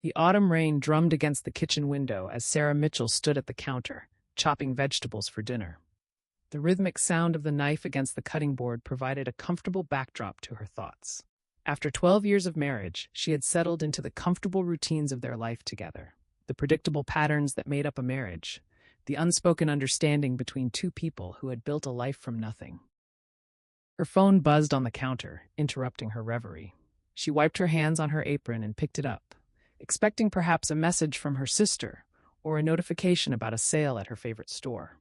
The autumn rain drummed against the kitchen window as Sarah Mitchell stood at the counter, chopping vegetables for dinner. The rhythmic sound of the knife against the cutting board provided a comfortable backdrop to her thoughts. After 12 years of marriage, she had settled into the comfortable routines of their life together, the predictable patterns that made up a marriage, the unspoken understanding between two people who had built a life from nothing. Her phone buzzed on the counter, interrupting her reverie. She wiped her hands on her apron and picked it up, expecting perhaps a message from her sister or a notification about a sale at her favorite store.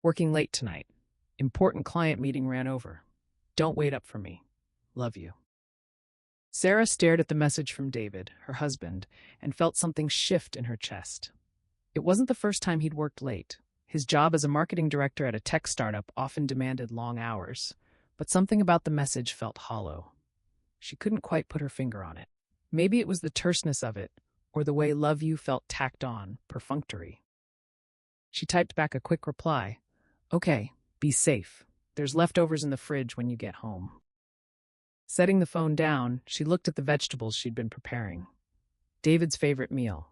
Working late tonight. Important client meeting ran over. Don't wait up for me. Love you. Sarah stared at the message from David, her husband, and felt something shift in her chest. It wasn't the first time he'd worked late. His job as a marketing director at a tech startup often demanded long hours, but something about the message felt hollow. She couldn't quite put her finger on it. Maybe it was the terseness of it, or the way "love you" felt tacked on, perfunctory. She typed back a quick reply. Okay, be safe. There's leftovers in the fridge when you get home. Setting the phone down, she looked at the vegetables she'd been preparing. David's favorite meal,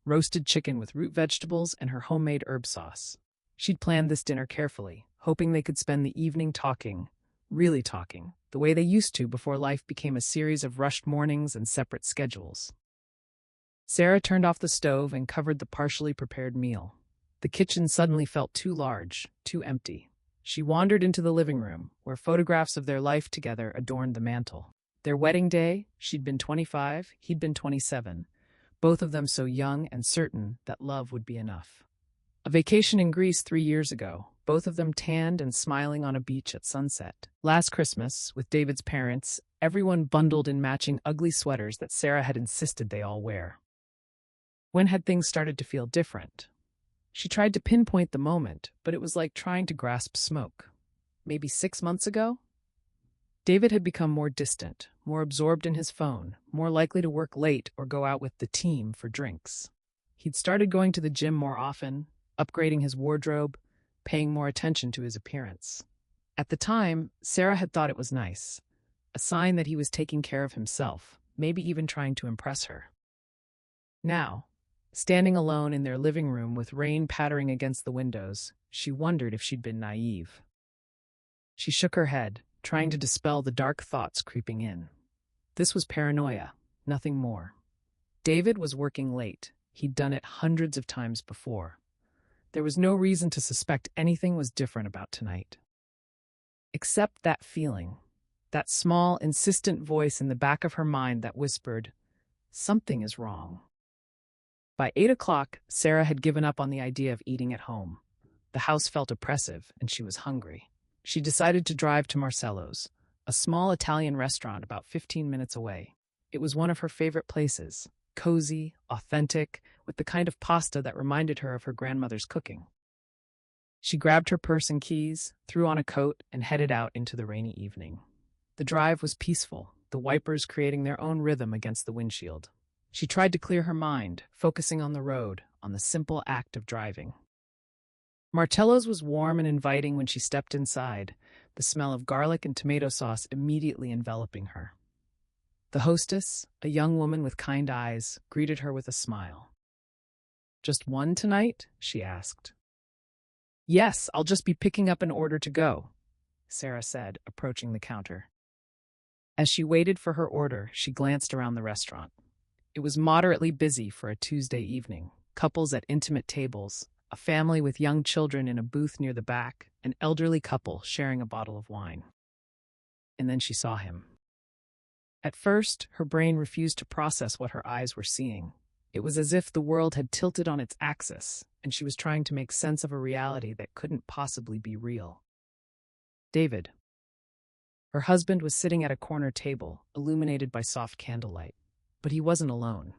roasted chicken with root vegetables and her homemade herb sauce. She'd planned this dinner carefully, hoping they could spend the evening talking, really talking, the way they used to before life became a series of rushed mornings and separate schedules. Sarah turned off the stove and covered the partially prepared meal. The kitchen suddenly felt too large, too empty. She wandered into the living room, where photographs of their life together adorned the mantel. Their wedding day, she'd been 25, he'd been 27, both of them so young and certain that love would be enough. A vacation in Greece 3 years ago, both of them tanned and smiling on a beach at sunset. Last Christmas, with David's parents, everyone bundled in matching ugly sweaters that Sarah had insisted they all wear. When had things started to feel different? She tried to pinpoint the moment, but it was like trying to grasp smoke. Maybe 6 months ago? David had become more distant, more absorbed in his phone, more likely to work late or go out with the team for drinks. He'd started going to the gym more often, upgrading his wardrobe, paying more attention to his appearance. At the time, Sarah had thought it was nice, a sign that he was taking care of himself, maybe even trying to impress her. Now, standing alone in their living room with rain pattering against the windows, she wondered if she'd been naive. She shook her head, trying to dispel the dark thoughts creeping in. This was paranoia, nothing more. David was working late. He'd done it hundreds of times before. There was no reason to suspect anything was different about tonight. Except that feeling, that small, insistent voice in the back of her mind that whispered, "Something is wrong." By 8 o'clock, Sarah had given up on the idea of eating at home. The house felt oppressive, and she was hungry. She decided to drive to Marcello's, a small Italian restaurant about 15 minutes away. It was one of her favorite places, cozy, authentic, with the kind of pasta that reminded her of her grandmother's cooking. She grabbed her purse and keys, threw on a coat, and headed out into the rainy evening. The drive was peaceful, the wipers creating their own rhythm against the windshield. She tried to clear her mind, focusing on the road, on the simple act of driving. Marcello's was warm and inviting when she stepped inside, the smell of garlic and tomato sauce immediately enveloping her. The hostess, a young woman with kind eyes, greeted her with a smile. "Just one tonight?" she asked. "Yes, I'll just be picking up an order to go," Sarah said, approaching the counter. As she waited for her order, she glanced around the restaurant. It was moderately busy for a Tuesday evening. Couples at intimate tables, a family with young children in a booth near the back, an elderly couple sharing a bottle of wine. And then she saw him. At first, her brain refused to process what her eyes were seeing. It was as if the world had tilted on its axis, and she was trying to make sense of a reality that couldn't possibly be real. David. Her husband was sitting at a corner table, illuminated by soft candlelight. But he wasn't alone.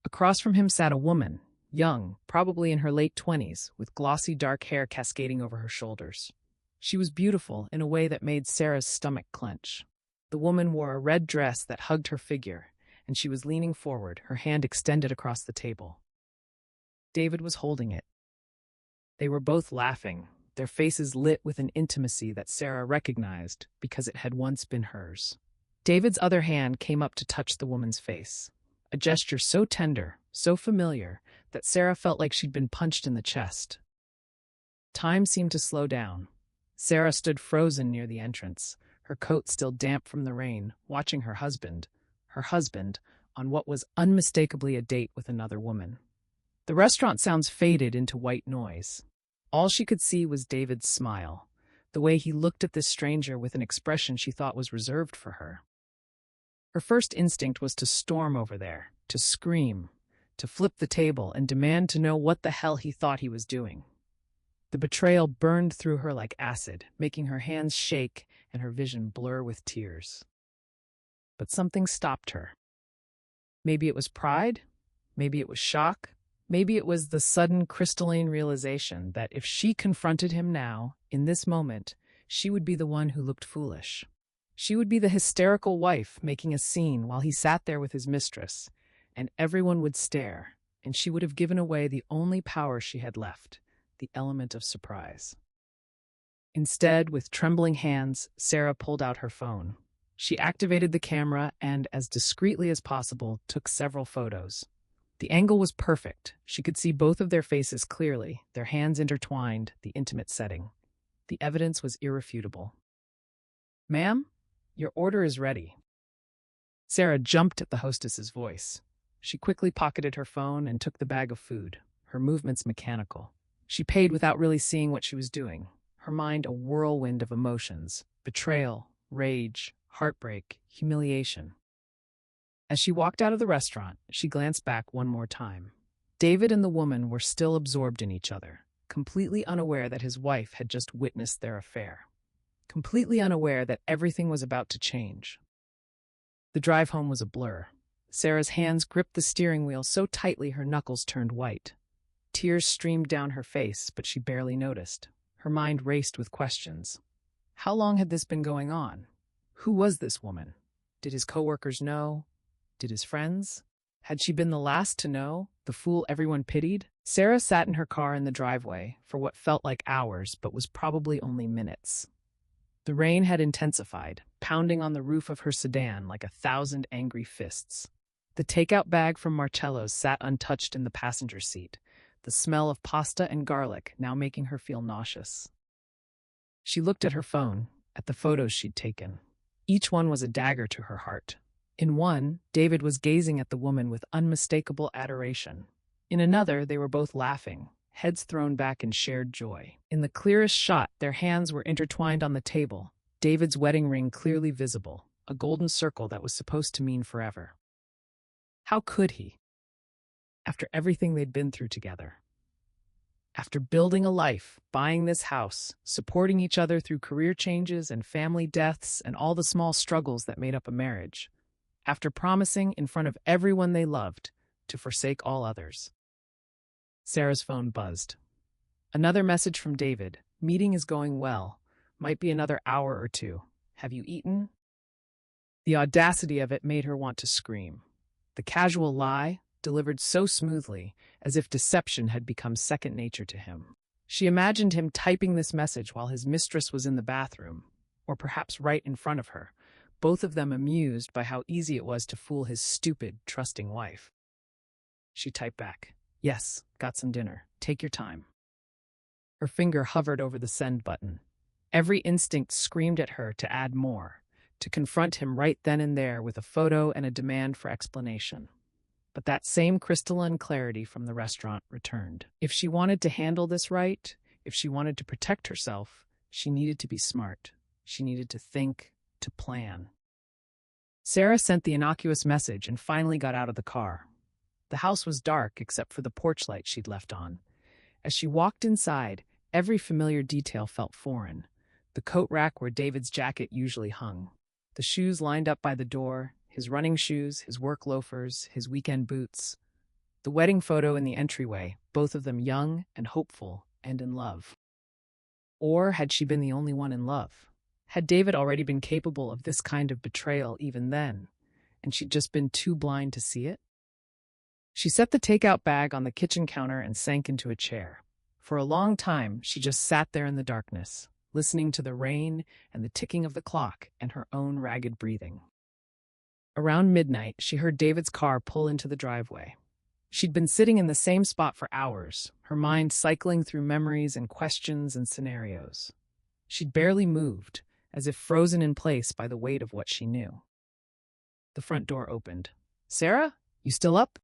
Across from him sat a woman, young, probably in her late 20s, with glossy dark hair cascading over her shoulders. She was beautiful in a way that made Sarah's stomach clench. The woman wore a red dress that hugged her figure, and she was leaning forward, her hand extended across the table. David was holding it. They were both laughing, their faces lit with an intimacy that Sarah recognized because it had once been hers. David's other hand came up to touch the woman's face. a gesture so tender, so familiar, that Sarah felt like she'd been punched in the chest. Time seemed to slow down. Sarah stood frozen near the entrance, her coat still damp from the rain, watching her husband, on what was unmistakably a date with another woman. The restaurant sounds faded into white noise. All she could see was David's smile, the way he looked at this stranger with an expression she thought was reserved for her. Her first instinct was to storm over there, to scream, to flip the table and demand to know what the hell he thought he was doing. The betrayal burned through her like acid, making her hands shake and her vision blur with tears. But something stopped her. Maybe it was pride, maybe it was shock, maybe it was the sudden crystalline realization that if she confronted him now, in this moment, she would be the one who looked foolish. She would be the hysterical wife making a scene while he sat there with his mistress, and everyone would stare, and she would have given away the only power she had left, the element of surprise. Instead, with trembling hands, Sarah pulled out her phone. She activated the camera and, as discreetly as possible, took several photos. The angle was perfect. She could see both of their faces clearly, their hands intertwined, the intimate setting. The evidence was irrefutable. "Ma'am, your order is ready." Sarah jumped at the hostess's voice. She quickly pocketed her phone and took the bag of food, her movements mechanical. She paid without really seeing what she was doing, her mind a whirlwind of emotions: betrayal, rage, heartbreak, humiliation. As she walked out of the restaurant, she glanced back one more time. David and the woman were still absorbed in each other, completely unaware that his wife had just witnessed their affair, completely unaware that everything was about to change. The drive home was a blur. Sarah's hands gripped the steering wheel so tightly her knuckles turned white. Tears streamed down her face, but she barely noticed. Her mind raced with questions. How long had this been going on? Who was this woman? Did his coworkers know? Did his friends? Had she been the last to know, the fool everyone pitied? Sarah sat in her car in the driveway for what felt like hours, but was probably only minutes. The rain had intensified, pounding on the roof of her sedan like 1,000 angry fists. The takeout bag from Marcello's sat untouched in the passenger seat, the smell of pasta and garlic now making her feel nauseous. She looked at her phone, at the photos she'd taken. Each one was a dagger to her heart. In one, David was gazing at the woman with unmistakable adoration. In another, they were both laughing, heads thrown back in shared joy. In the clearest shot, their hands were intertwined on the table, David's wedding ring clearly visible, a golden circle that was supposed to mean forever. How could he? After everything they'd been through together. After building a life, buying this house, supporting each other through career changes and family deaths and all the small struggles that made up a marriage. After promising in front of everyone they loved to forsake all others. Sarah's phone buzzed. Another message from David. Meeting is going well. Might be another hour or two. Have you eaten? The audacity of it made her want to scream. The casual lie, delivered so smoothly, as if deception had become second nature to him. She imagined him typing this message while his mistress was in the bathroom, or perhaps right in front of her, both of them amused by how easy it was to fool his stupid, trusting wife. She typed back, "Yes, got some dinner. Take your time." Her finger hovered over the send button. Every instinct screamed at her to add more, to confront him right then and there with a photo and a demand for explanation. But that same crystalline clarity from the restaurant returned. If she wanted to handle this right, if she wanted to protect herself, she needed to be smart. She needed to think, to plan. Sarah sent the innocuous message and finally got out of the car. The house was dark except for the porch light she'd left on. As she walked inside, every familiar detail felt foreign. The coat rack where David's jacket usually hung. The shoes lined up by the door, his running shoes, his work loafers, his weekend boots. The wedding photo in the entryway, both of them young and hopeful and in love. Or had she been the only one in love? Had David already been capable of this kind of betrayal even then, and she'd just been too blind to see it? She set the takeout bag on the kitchen counter and sank into a chair. For a long time, she just sat there in the darkness, listening to the rain and the ticking of the clock and her own ragged breathing. Around midnight, she heard David's car pull into the driveway. She'd been sitting in the same spot for hours, her mind cycling through memories and questions and scenarios. She'd barely moved, as if frozen in place by the weight of what she knew. The front door opened. "Sarah, you still up?"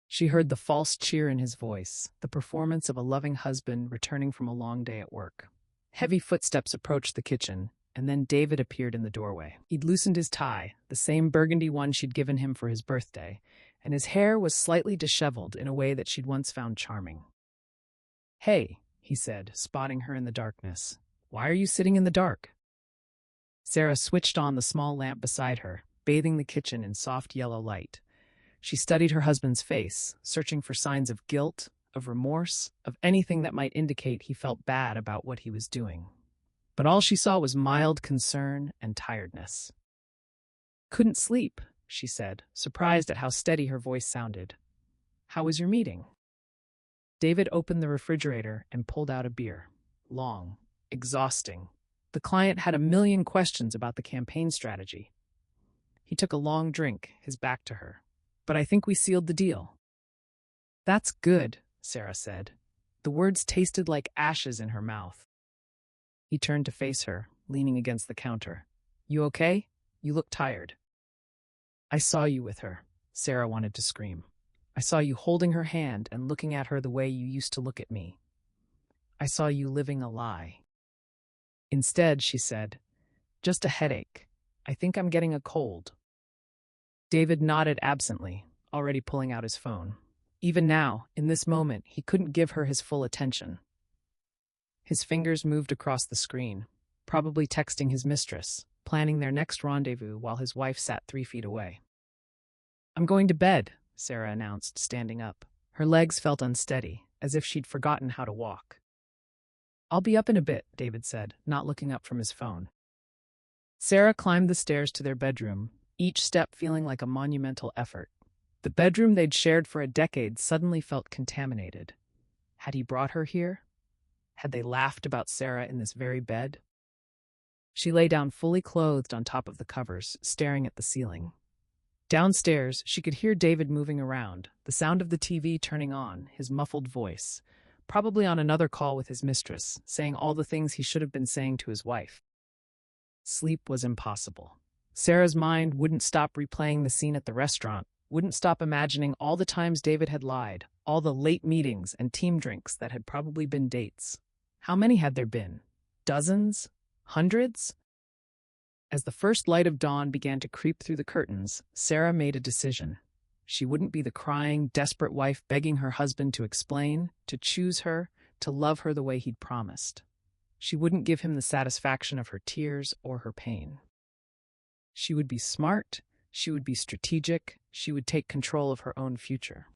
She heard the false cheer in his voice, the performance of a loving husband returning from a long day at work. Heavy footsteps approached the kitchen, and then David appeared in the doorway. He'd loosened his tie, the same burgundy one she'd given him for his birthday, and his hair was slightly disheveled in a way that she'd once found charming. "Hey," he said, spotting her in the darkness. "Why are you sitting in the dark?" Sarah switched on the small lamp beside her, bathing the kitchen in soft yellow light. She studied her husband's face, searching for signs of guilt, of remorse, of anything that might indicate he felt bad about what he was doing. But all she saw was mild concern and tiredness. "Couldn't sleep," she said, surprised at how steady her voice sounded. "How was your meeting?" David opened the refrigerator and pulled out a beer. Long, exhausting. The client had a million questions about the campaign strategy. He took a long drink, his back to her. "But I think we sealed the deal." "That's good," Sarah said. The words tasted like ashes in her mouth. He turned to face her, leaning against the counter. "You okay? You look tired." "I saw you with her," Sarah wanted to scream. "I saw you holding her hand and looking at her the way you used to look at me. I saw you living a lie." Instead, she said, "Just a headache. I think I'm getting a cold." David nodded absently, already pulling out his phone. Even now, in this moment, he couldn't give her his full attention. His fingers moved across the screen, probably texting his mistress, planning their next rendezvous while his wife sat 3 feet away. "I'm going to bed," Sarah announced, standing up. Her legs felt unsteady, as if she'd forgotten how to walk. "I'll be up in a bit," David said, not looking up from his phone. Sarah climbed the stairs to their bedroom, each step feeling like a monumental effort. The bedroom they'd shared for a decade suddenly felt contaminated. Had he brought her here? Had they laughed about Sarah in this very bed? She lay down fully clothed on top of the covers, staring at the ceiling. Downstairs, she could hear David moving around, the sound of the TV turning on, his muffled voice, probably on another call with his mistress, saying all the things he should have been saying to his wife. Sleep was impossible. Sarah's mind wouldn't stop replaying the scene at the restaurant, wouldn't stop imagining all the times David had lied, all the late meetings and team drinks that had probably been dates. How many had there been? Dozens? Hundreds? As the first light of dawn began to creep through the curtains, Sarah made a decision. She wouldn't be the crying, desperate wife begging her husband to explain, to choose her, to love her the way he'd promised. She wouldn't give him the satisfaction of her tears or her pain. She would be smart, she would be strategic, she would take control of her own future.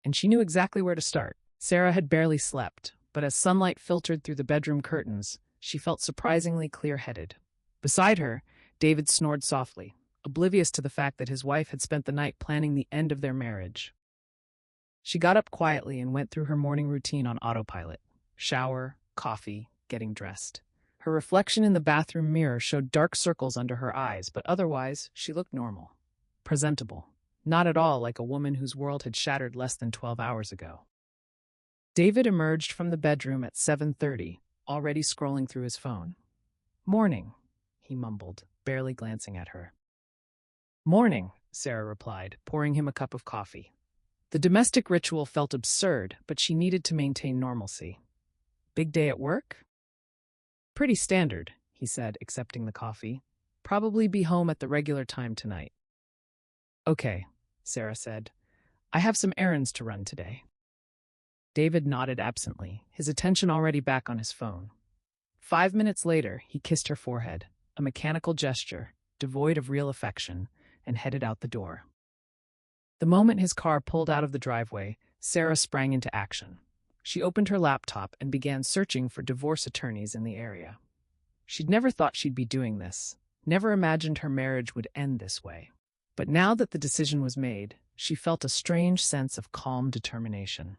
And she knew exactly where to start. Sarah had barely slept, but as sunlight filtered through the bedroom curtains, she felt surprisingly clear-headed. Beside her, David snored softly, oblivious to the fact that his wife had spent the night planning the end of their marriage. She got up quietly and went through her morning routine on autopilot. Shower, coffee, getting dressed. Her reflection in the bathroom mirror showed dark circles under her eyes, but otherwise, she looked normal. Presentable. Not at all like a woman whose world had shattered less than 12 hours ago. David emerged from the bedroom at 7:30, already scrolling through his phone. "Morning," he mumbled, barely glancing at her. "Morning," Sarah replied, pouring him a cup of coffee. The domestic ritual felt absurd, but she needed to maintain normalcy. "Big day at work?" "Pretty standard," he said, accepting the coffee. "Probably be home at the regular time tonight." "Okay," Sarah said. "I have some errands to run today." David nodded absently, his attention already back on his phone. 5 minutes later, he kissed her forehead, a mechanical gesture, devoid of real affection, and headed out the door. The moment his car pulled out of the driveway, Sarah sprang into action. She opened her laptop and began searching for divorce attorneys in the area. She'd never thought she'd be doing this, never imagined her marriage would end this way. But now that the decision was made, she felt a strange sense of calm determination.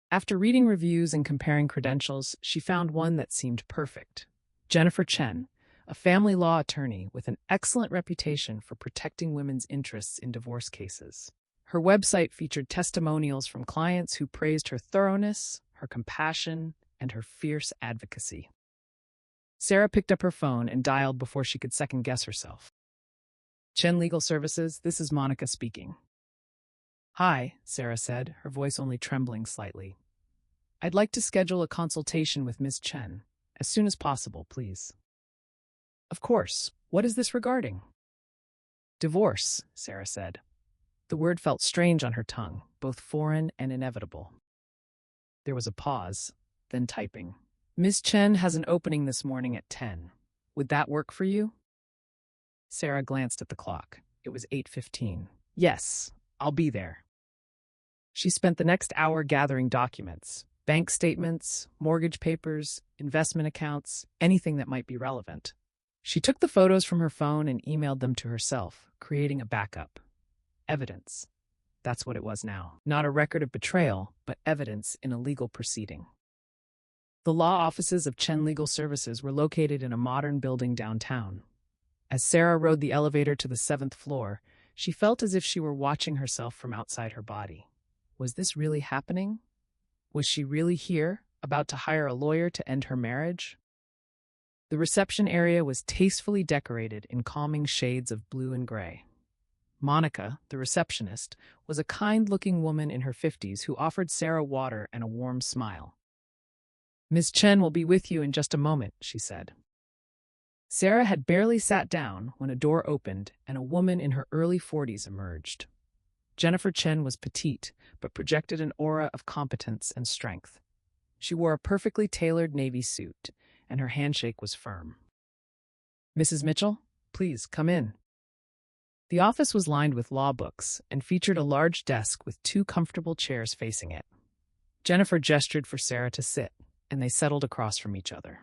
After reading reviews and comparing credentials, she found one that seemed perfect. Jennifer Chen, a family law attorney with an excellent reputation for protecting women's interests in divorce cases. Her website featured testimonials from clients who praised her thoroughness, her compassion, and her fierce advocacy. Sarah picked up her phone and dialed before she could second-guess herself. Chen Legal Services, this is Monica speaking. Hi, Sarah said, her voice only trembling slightly. I'd like to schedule a consultation with Ms. Chen. As soon as possible, please. Of course. What is this regarding? Divorce, Sarah said. The word felt strange on her tongue, both foreign and inevitable. There was a pause, then typing. Ms. Chen has an opening this morning at 10. Would that work for you? Sarah glanced at the clock. It was 8:15. Yes, I'll be there. She spent the next hour gathering documents, bank statements, mortgage papers, investment accounts, anything that might be relevant. She took the photos from her phone and emailed them to herself, creating a backup. Evidence. That's what it was now. Not a record of betrayal, but evidence in a legal proceeding. The law offices of Chen Legal Services were located in a modern building downtown. As Sarah rode the elevator to the 7th floor, she felt as if she were watching herself from outside her body. Was this really happening? Was she really here, about to hire a lawyer to end her marriage? The reception area was tastefully decorated in calming shades of blue and gray. Monica, the receptionist, was a kind-looking woman in her 50s who offered Sarah water and a warm smile. Ms. Chen will be with you in just a moment, she said. Sarah had barely sat down when a door opened and a woman in her early 40s emerged. Jennifer Chen was petite, but projected an aura of competence and strength. She wore a perfectly tailored navy suit, and her handshake was firm. Mrs. Mitchell, please come in. The office was lined with law books and featured a large desk with 2 comfortable chairs facing it. Jennifer gestured for Sarah to sit, and they settled across from each other.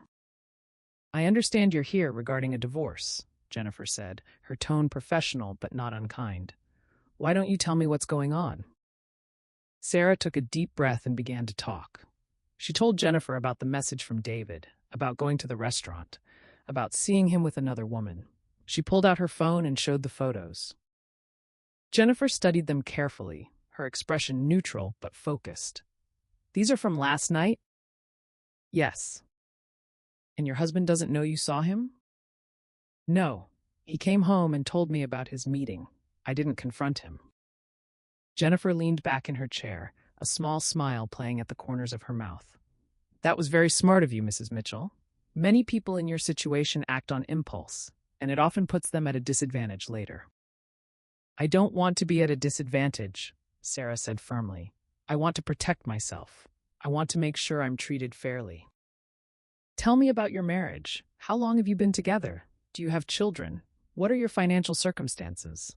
I understand you're here regarding a divorce, Jennifer said, her tone professional but not unkind. Why don't you tell me what's going on? Sarah took a deep breath and began to talk. She told Jennifer about the message from David, about going to the restaurant, about seeing him with another woman. She pulled out her phone and showed the photos. Jennifer studied them carefully, her expression neutral but focused. These are from last night? Yes. And your husband doesn't know you saw him? No. He came home and told me about his meeting. I didn't confront him. Jennifer leaned back in her chair, a small smile playing at the corners of her mouth. That was very smart of you, Mrs. Mitchell. Many people in your situation act on impulse, and it often puts them at a disadvantage later. I don't want to be at a disadvantage, Sarah said firmly. I want to protect myself. I want to make sure I'm treated fairly. Tell me about your marriage. How long have you been together? Do you have children? What are your financial circumstances?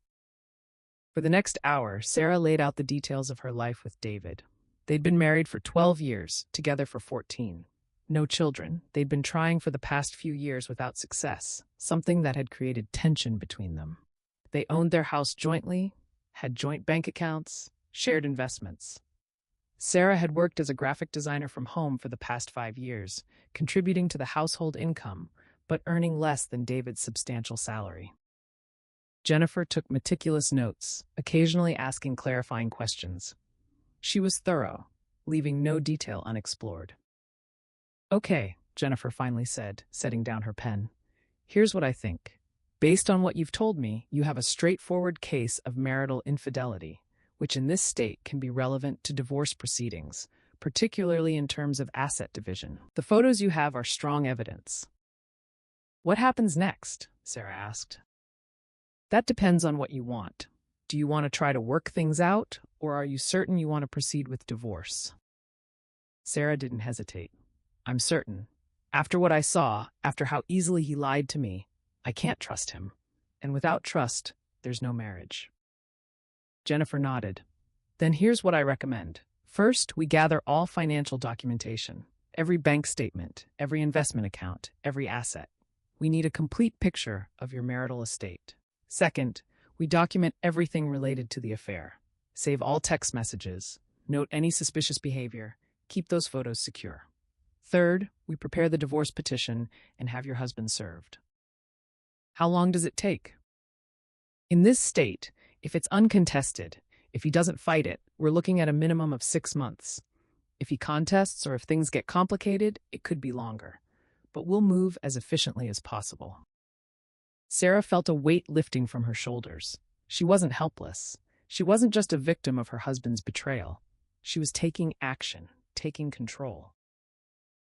For the next hour, Sarah laid out the details of her life with David. They'd been married for 12 years, together for 14. No children. They'd been trying for the past few years without success, something that had created tension between them. They owned their house jointly, had joint bank accounts, shared investments. Sarah had worked as a graphic designer from home for the past 5 years, contributing to the household income, but earning less than David's substantial salary. Jennifer took meticulous notes, occasionally asking clarifying questions. She was thorough, leaving no detail unexplored. Okay, Jennifer finally said, setting down her pen. Here's what I think. Based on what you've told me, you have a straightforward case of marital infidelity, which in this state can be relevant to divorce proceedings, particularly in terms of asset division. The photos you have are strong evidence. What happens next? Sarah asked. That depends on what you want. Do you want to try to work things out, or are you certain you want to proceed with divorce? Sarah didn't hesitate. I'm certain. After what I saw, after how easily he lied to me, I can't trust him. And without trust, there's no marriage. Jennifer nodded. Then here's what I recommend. First, we gather all financial documentation. Every bank statement, every investment account, every asset. We need a complete picture of your marital estate. Second, we document everything related to the affair. Save all text messages. Note any suspicious behavior. Keep those photos secure. Third, we prepare the divorce petition and have your husband served. How long does it take? In this state, if it's uncontested, if he doesn't fight it, we're looking at a minimum of 6 months. If he contests or if things get complicated, it could be longer. But we'll move as efficiently as possible. Sarah felt a weight lifting from her shoulders. She wasn't helpless. She wasn't just a victim of her husband's betrayal. She was taking action, taking control.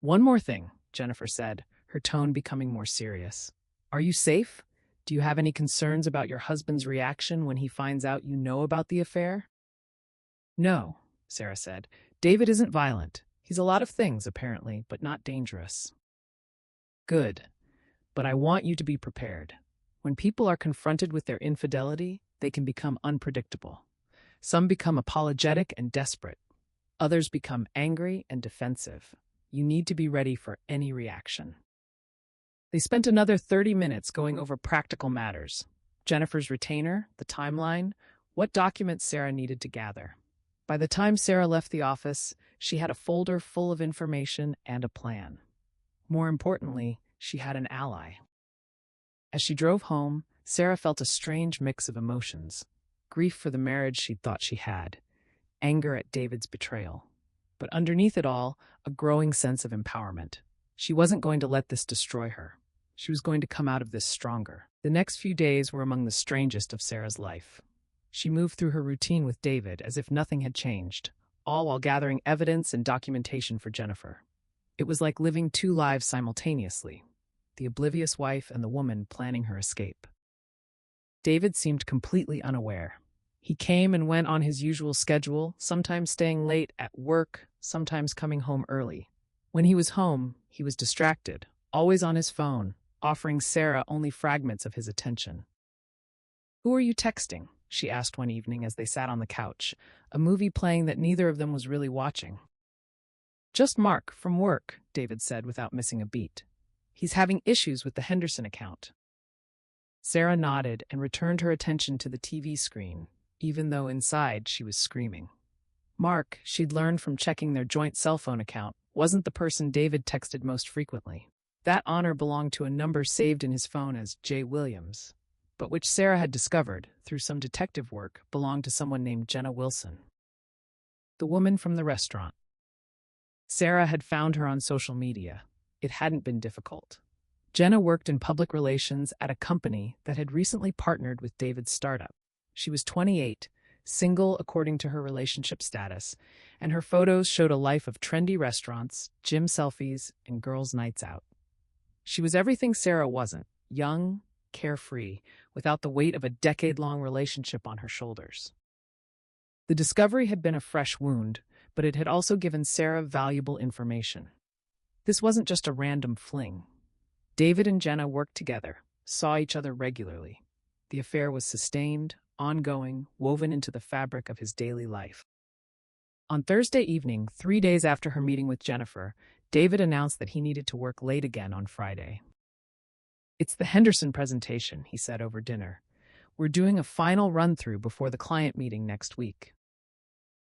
One more thing, Jennifer said, her tone becoming more serious. Are you safe? Do you have any concerns about your husband's reaction when he finds out you know about the affair? No, Sarah said. David isn't violent. He's a lot of things, apparently, but not dangerous. Good. But I want you to be prepared. When people are confronted with their infidelity, they can become unpredictable. Some become apologetic and desperate. Others become angry and defensive. You need to be ready for any reaction. They spent another 30 minutes going over practical matters. Jennifer's retainer, the timeline, what documents Sarah needed to gather. By the time Sarah left the office, she had a folder full of information and a plan. More importantly, she had an ally. As she drove home, Sarah felt a strange mix of emotions. Grief for the marriage she'd thought she had. Anger at David's betrayal. But underneath it all, a growing sense of empowerment. She wasn't going to let this destroy her. She was going to come out of this stronger. The next few days were among the strangest of Sarah's life. She moved through her routine with David as if nothing had changed, all while gathering evidence and documentation for Jennifer. It was like living two lives simultaneously, the oblivious wife and the woman planning her escape. David seemed completely unaware. He came and went on his usual schedule, sometimes staying late at work, sometimes coming home early. When he was home, he was distracted, always on his phone, offering Sarah only fragments of his attention. "Who are you texting?" she asked one evening as they sat on the couch, a movie playing that neither of them was really watching. "Just Mark, from work," David said without missing a beat. "He's having issues with the Henderson account." Sarah nodded and returned her attention to the TV screen, even though inside she was screaming. Mark, she'd learned from checking their joint cell phone account, wasn't the person David texted most frequently. That honor belonged to a number saved in his phone as J. Williams, but which Sarah had discovered, through some detective work, belonged to someone named Jenna Wilson. The woman from the restaurant. Sarah had found her on social media. It hadn't been difficult. Jenna worked in public relations at a company that had recently partnered with David's startup. She was 28, single according to her relationship status, and her photos showed a life of trendy restaurants, gym selfies, and girls' nights out. She was everything Sarah wasn't, young, carefree, without the weight of a decade-long relationship on her shoulders. The discovery had been a fresh wound, but it had also given Sarah valuable information. This wasn't just a random fling. David and Jenna worked together, saw each other regularly. The affair was sustained, ongoing, woven into the fabric of his daily life. On Thursday evening, 3 days after her meeting with Jennifer, David announced that he needed to work late again on Friday. "It's the Henderson presentation," he said over dinner. "We're doing a final run-through before the client meeting next week."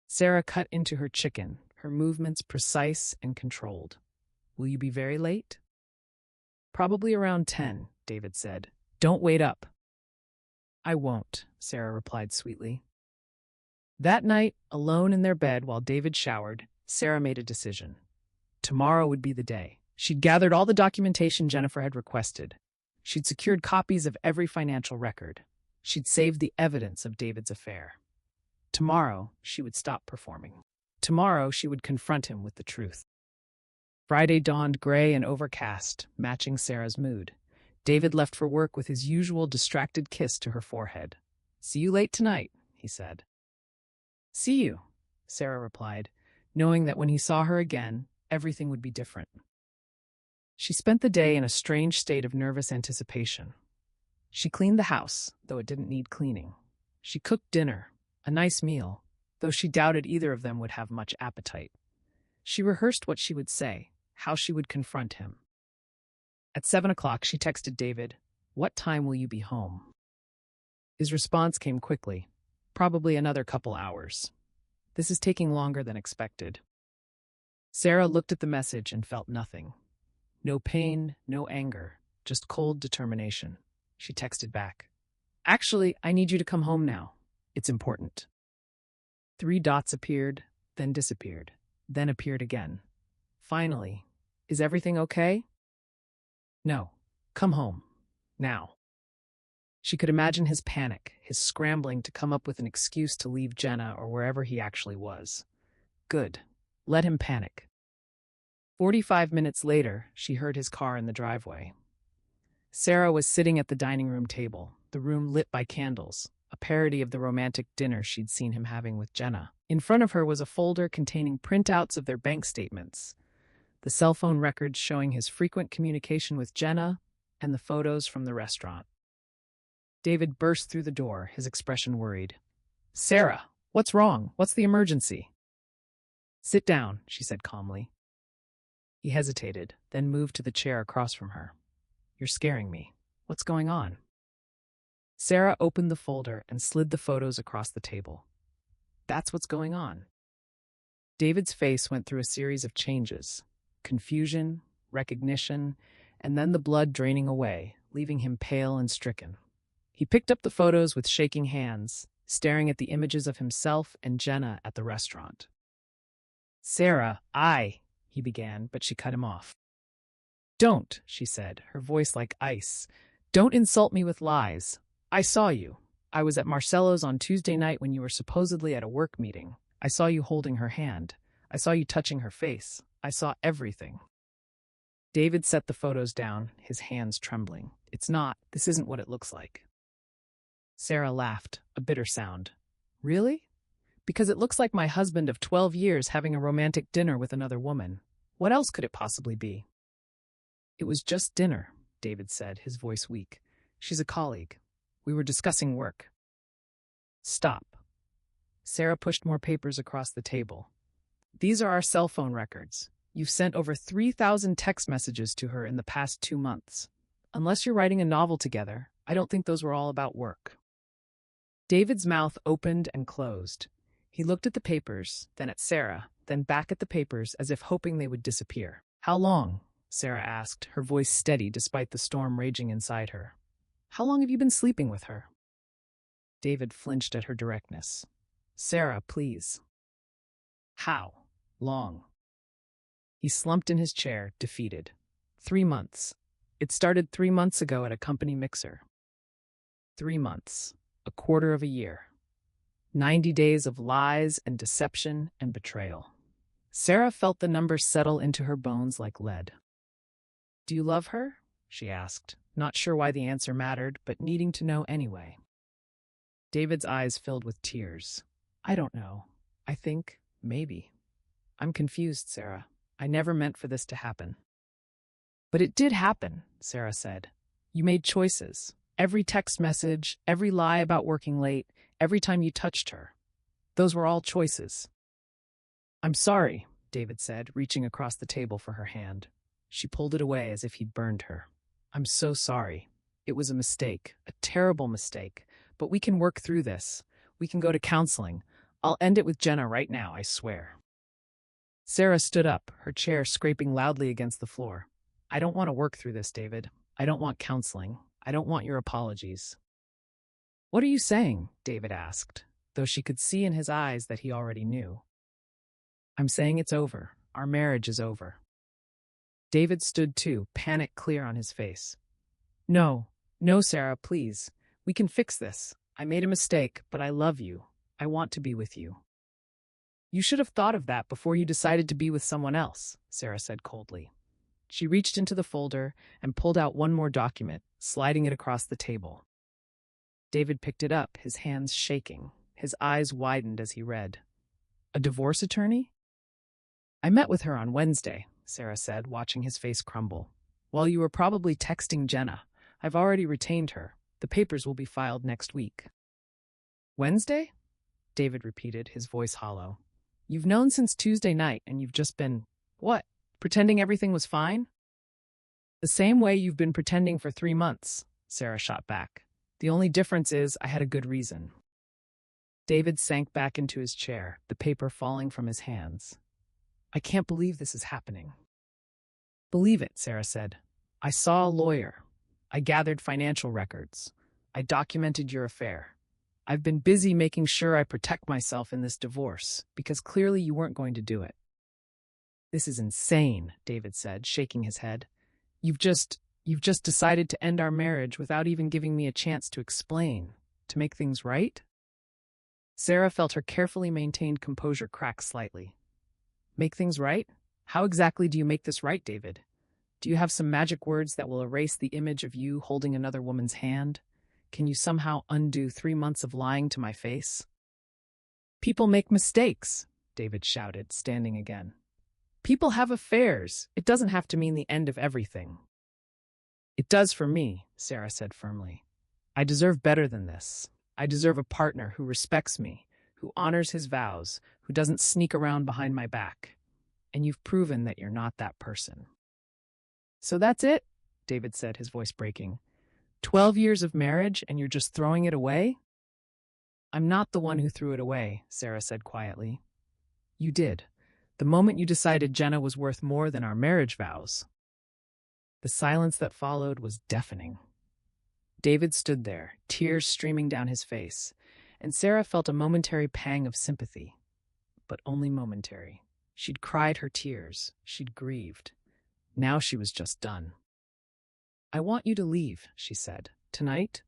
Sarah cut into her chicken, her movements precise and controlled. "Will you be very late?" "Probably around 10, David said. "Don't wait up." "I won't," Sarah replied sweetly. That night, alone in their bed while David showered, Sarah made a decision. Tomorrow would be the day. She'd gathered all the documentation Jennifer had requested. She'd secured copies of every financial record. She'd saved the evidence of David's affair. Tomorrow, she would stop performing. Tomorrow, she would confront him with the truth. Friday dawned gray and overcast, matching Sarah's mood. David left for work with his usual distracted kiss to her forehead. "See you late tonight," he said. "See you," Sarah replied, knowing that when he saw her again, everything would be different. She spent the day in a strange state of nervous anticipation. She cleaned the house, though it didn't need cleaning. She cooked dinner, a nice meal, though she doubted either of them would have much appetite. She rehearsed what she would say, how she would confront him. At 7 o'clock, she texted David, "What time will you be home?" His response came quickly, "Probably another couple hours. This is taking longer than expected." Sarah looked at the message and felt nothing. No pain, no anger, just cold determination. She texted back. Actually, I need you to come home now. It's important. 3 dots appeared, then disappeared, then appeared again. Finally, is everything okay? No. Come home. Now. She could imagine his panic, his scrambling to come up with an excuse to leave Jenna or wherever he actually was. Good. Let him panic. 45 minutes later, she heard his car in the driveway. Sarah was sitting at the dining room table, the room lit by candles, a parody of the romantic dinner she'd seen him having with Jenna. In front of her was a folder containing printouts of their bank statements, the cell phone records showing his frequent communication with Jenna, and the photos from the restaurant. David burst through the door, his expression worried. Sarah, what's wrong? What's the emergency? Sit down, she said calmly. He hesitated, then moved to the chair across from her. You're scaring me. What's going on? Sarah opened the folder and slid the photos across the table. That's what's going on. David's face went through a series of changes. Confusion, recognition, and then the blood draining away, leaving him pale and stricken. He picked up the photos with shaking hands, staring at the images of himself and Jenna at the restaurant. Sarah, he began, but she cut him off. Don't, she said, her voice like ice. Don't insult me with lies. I saw you. I was at Marcelo's on Tuesday night when you were supposedly at a work meeting. I saw you holding her hand. I saw you touching her face. I saw everything. David set the photos down, his hands trembling. This isn't what it looks like. Sarah laughed, a bitter sound. Really? Because it looks like my husband of 12 years having a romantic dinner with another woman. What else could it possibly be? It was just dinner, David said, his voice weak. She's a colleague. We were discussing work. Stop. Sarah pushed more papers across the table. These are our cell phone records. You've sent over 3,000 text messages to her in the past 2 months. Unless you're writing a novel together, I don't think those were all about work. David's mouth opened and closed. He looked at the papers, then at Sarah, then back at the papers as if hoping they would disappear. How long? Sarah asked, her voice steady despite the storm raging inside her. How long have you been sleeping with her? David flinched at her directness. Sarah, please. How long? He slumped in his chair, defeated. 3 months. It started 3 months ago at a company mixer. 3 months. A quarter of a year. 90 days of lies and deception and betrayal. Sarah felt the numbers settle into her bones like lead. Do you love her? She asked, not sure why the answer mattered, but needing to know anyway. David's eyes filled with tears. I don't know. I think, maybe. I'm confused, Sarah. I never meant for this to happen. But it did happen, Sarah said. You made choices. Every text message, every lie about working late, every time you touched her. Those were all choices. I'm sorry, David said, reaching across the table for her hand. She pulled it away as if he'd burned her. I'm so sorry. It was a mistake, a terrible mistake. But we can work through this. We can go to counseling. I'll end it with Jenna right now, I swear. Sarah stood up, her chair scraping loudly against the floor. I don't want to work through this, David. I don't want counseling. I don't want your apologies. What are you saying? David asked, though she could see in his eyes that he already knew. I'm saying it's over. Our marriage is over. David stood too, panic clear on his face. No, Sarah, please. We can fix this. I made a mistake, but I love you. I want to be with you. You should have thought of that before you decided to be with someone else, Sarah said coldly. She reached into the folder and pulled out one more document, sliding it across the table. David picked it up, his hands shaking. His eyes widened as he read. A divorce attorney? I met with her on Wednesday, Sarah said, watching his face crumble. While you were probably texting Jenna, I've already retained her. The papers will be filed next week. Wednesday? David repeated, his voice hollow. You've known since Tuesday night, and you've just been, what, pretending everything was fine? The same way you've been pretending for 3 months, Sarah shot back. The only difference is I had a good reason. David sank back into his chair, the paper falling from his hands. I can't believe this is happening. Believe it, Sarah said. I saw a lawyer. I gathered financial records. I documented your affair. I've been busy making sure I protect myself in this divorce, because clearly you weren't going to do it." "This is insane," David said, shaking his head. You've just decided to end our marriage without even giving me a chance to explain, to make things right?" Sarah felt her carefully maintained composure crack slightly. "Make things right? How exactly do you make this right, David? Do you have some magic words that will erase the image of you holding another woman's hand? Can you somehow undo 3 months of lying to my face?" "People make mistakes," David shouted, standing again. "People have affairs. It doesn't have to mean the end of everything." "It does for me," Sarah said firmly. "I deserve better than this. I deserve a partner who respects me, who honors his vows, who doesn't sneak around behind my back. And you've proven that you're not that person." "So that's it?" David said, his voice breaking. 12 years of marriage and you're just throwing it away?" "I'm not the one who threw it away," Sarah said quietly. "You did, the moment you decided Jenna was worth more than our marriage vows." The silence that followed was deafening. David stood there, tears streaming down his face, and Sarah felt a momentary pang of sympathy. But only momentary. She'd cried her tears. She'd grieved. Now she was just done. "I want you to leave," she said. "Tonight?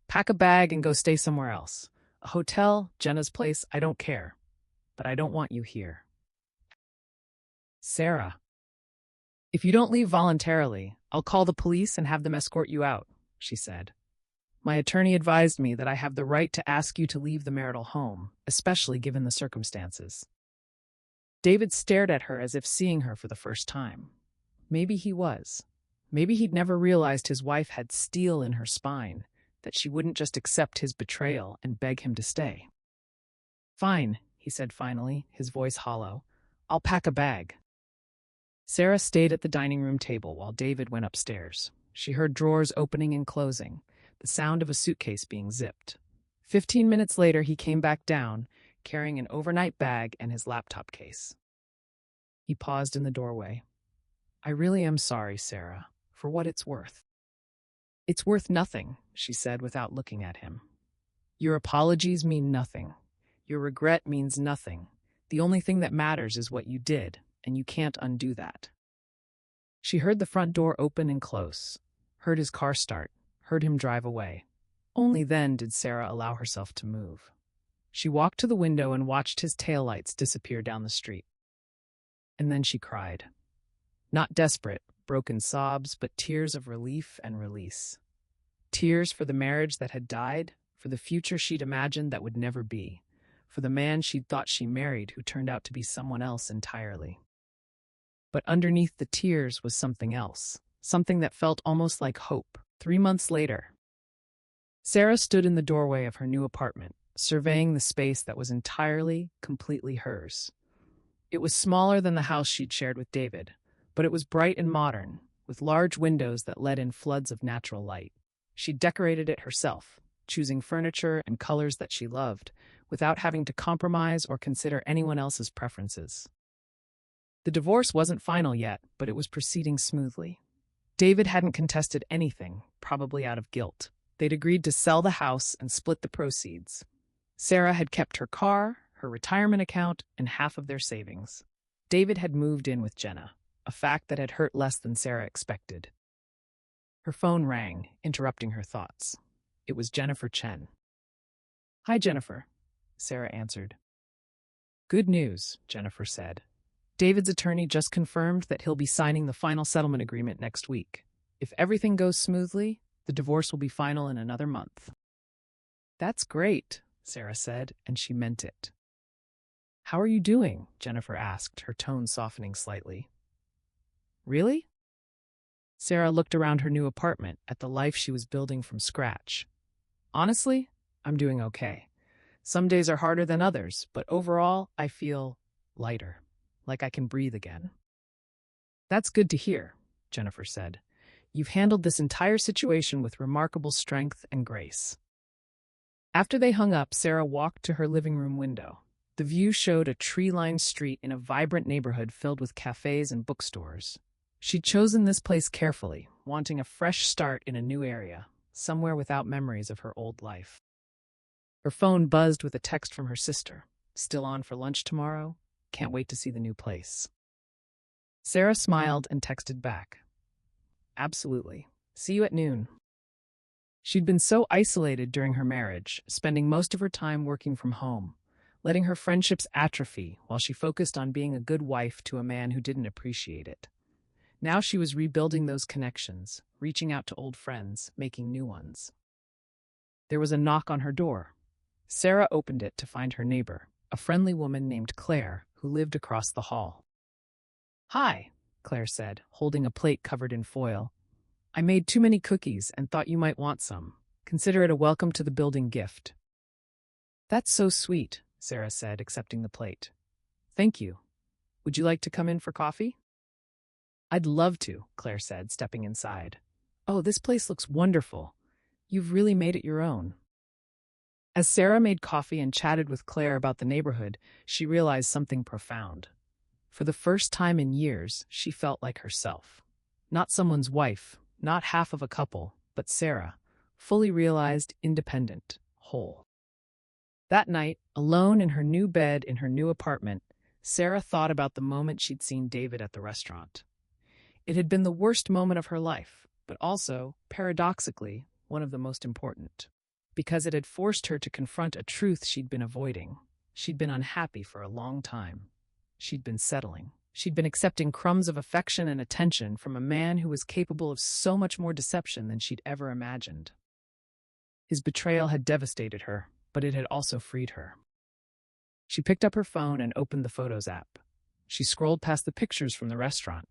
Pack a bag and go stay somewhere else. A hotel, Jenna's place, I don't care. But I don't want you here." "Sarah, if you don't leave voluntarily, I'll call the police and have them escort you out," she said. "My attorney advised me that I have the right to ask you to leave the marital home, especially given the circumstances." David stared at her as if seeing her for the first time. Maybe he was. Maybe he'd never realized his wife had steel in her spine, that she wouldn't just accept his betrayal and beg him to stay. "Fine," he said finally, his voice hollow. "I'll pack a bag." Sarah stayed at the dining room table while David went upstairs. She heard drawers opening and closing, the sound of a suitcase being zipped. 15 minutes later, he came back down, carrying an overnight bag and his laptop case. He paused in the doorway. "I really am sorry, Sarah, for what it's worth." "It's worth nothing," she said without looking at him. "Your apologies mean nothing. Your regret means nothing. The only thing that matters is what you did, and you can't undo that." She heard the front door open and close, heard his car start, heard him drive away. Only then did Sarah allow herself to move. She walked to the window and watched his taillights disappear down the street. And then she cried. Not desperate, broken sobs, but tears of relief and release. Tears for the marriage that had died, for the future she'd imagined that would never be, for the man she'd thought she married who turned out to be someone else entirely. But underneath the tears was something else, something that felt almost like hope. 3 months later, Sarah stood in the doorway of her new apartment, surveying the space that was entirely, completely hers. It was smaller than the house she'd shared with David, but it was bright and modern, with large windows that let in floods of natural light. She'd decorated it herself, choosing furniture and colors that she loved, without having to compromise or consider anyone else's preferences. The divorce wasn't final yet, but it was proceeding smoothly. David hadn't contested anything, probably out of guilt. They'd agreed to sell the house and split the proceeds. Sarah had kept her car, her retirement account, and half of their savings. David had moved in with Jenna, a fact that had hurt less than Sarah expected. Her phone rang, interrupting her thoughts. It was Jennifer Chen. "Hi, Jennifer," Sarah answered. "Good news," Jennifer said. "David's attorney just confirmed that he'll be signing the final settlement agreement next week. If everything goes smoothly, the divorce will be final in another month." "That's great," Sarah said, and she meant it. "How are you doing?" Jennifer asked, her tone softening slightly. "Really?" Sarah looked around her new apartment at the life she was building from scratch. "Honestly, I'm doing okay. Some days are harder than others, but overall, I feel lighter, like I can breathe again." "That's good to hear," Jennifer said. "You've handled this entire situation with remarkable strength and grace." After they hung up, Sarah walked to her living room window. The view showed a tree-lined street in a vibrant neighborhood filled with cafes and bookstores. She'd chosen this place carefully, wanting a fresh start in a new area, somewhere without memories of her old life. Her phone buzzed with a text from her sister. Still on for lunch tomorrow? Can't wait to see the new place. Sarah smiled and texted back. Absolutely. See you at noon. She'd been so isolated during her marriage, spending most of her time working from home, letting her friendships atrophy while she focused on being a good wife to a man who didn't appreciate it. Now she was rebuilding those connections, reaching out to old friends, making new ones. There was a knock on her door. Sarah opened it to find her neighbor, a friendly woman named Claire, who lived across the hall. Hi, Claire said, holding a plate covered in foil. I made too many cookies and thought you might want some. Consider it a welcome to the building gift. That's so sweet, Sarah said, accepting the plate. Thank you. Would you like to come in for coffee? I'd love to, Claire said, stepping inside. Oh, this place looks wonderful. You've really made it your own. As Sarah made coffee and chatted with Claire about the neighborhood, she realized something profound. For the first time in years, she felt like herself. Not someone's wife, not half of a couple, but Sarah, fully realized, independent, whole. That night, alone in her new bed in her new apartment, Sarah thought about the moment she'd seen David at the restaurant. It had been the worst moment of her life, but also, paradoxically, one of the most important. Because it had forced her to confront a truth she'd been avoiding. She'd been unhappy for a long time. She'd been settling. She'd been accepting crumbs of affection and attention from a man who was capable of so much more deception than she'd ever imagined. His betrayal had devastated her, but it had also freed her. She picked up her phone and opened the Photos app. She scrolled past the pictures from the restaurant.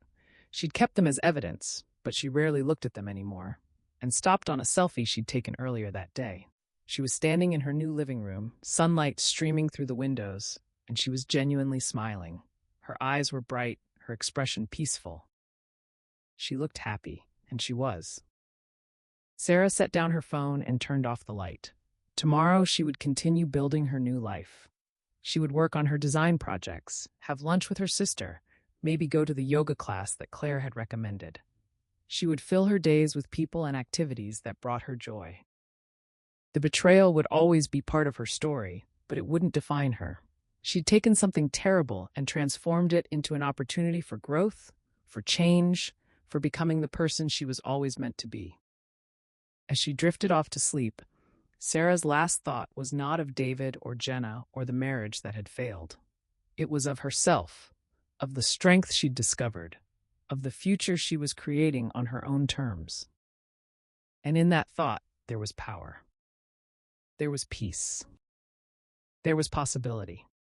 She'd kept them as evidence, but she rarely looked at them anymore, and stopped on a selfie she'd taken earlier that day. She was standing in her new living room, sunlight streaming through the windows, and she was genuinely smiling. Her eyes were bright, her expression peaceful. She looked happy, and she was. Sarah set down her phone and turned off the light. Tomorrow she would continue building her new life. She would work on her design projects, have lunch with her sister, maybe go to the yoga class that Claire had recommended. She would fill her days with people and activities that brought her joy. The betrayal would always be part of her story, but it wouldn't define her. She'd taken something terrible and transformed it into an opportunity for growth, for change, for becoming the person she was always meant to be. As she drifted off to sleep, Sarah's last thought was not of David or Jenna or the marriage that had failed. It was of herself, of the strength she'd discovered, of the future she was creating on her own terms. And in that thought, there was power. There was peace. There was possibility.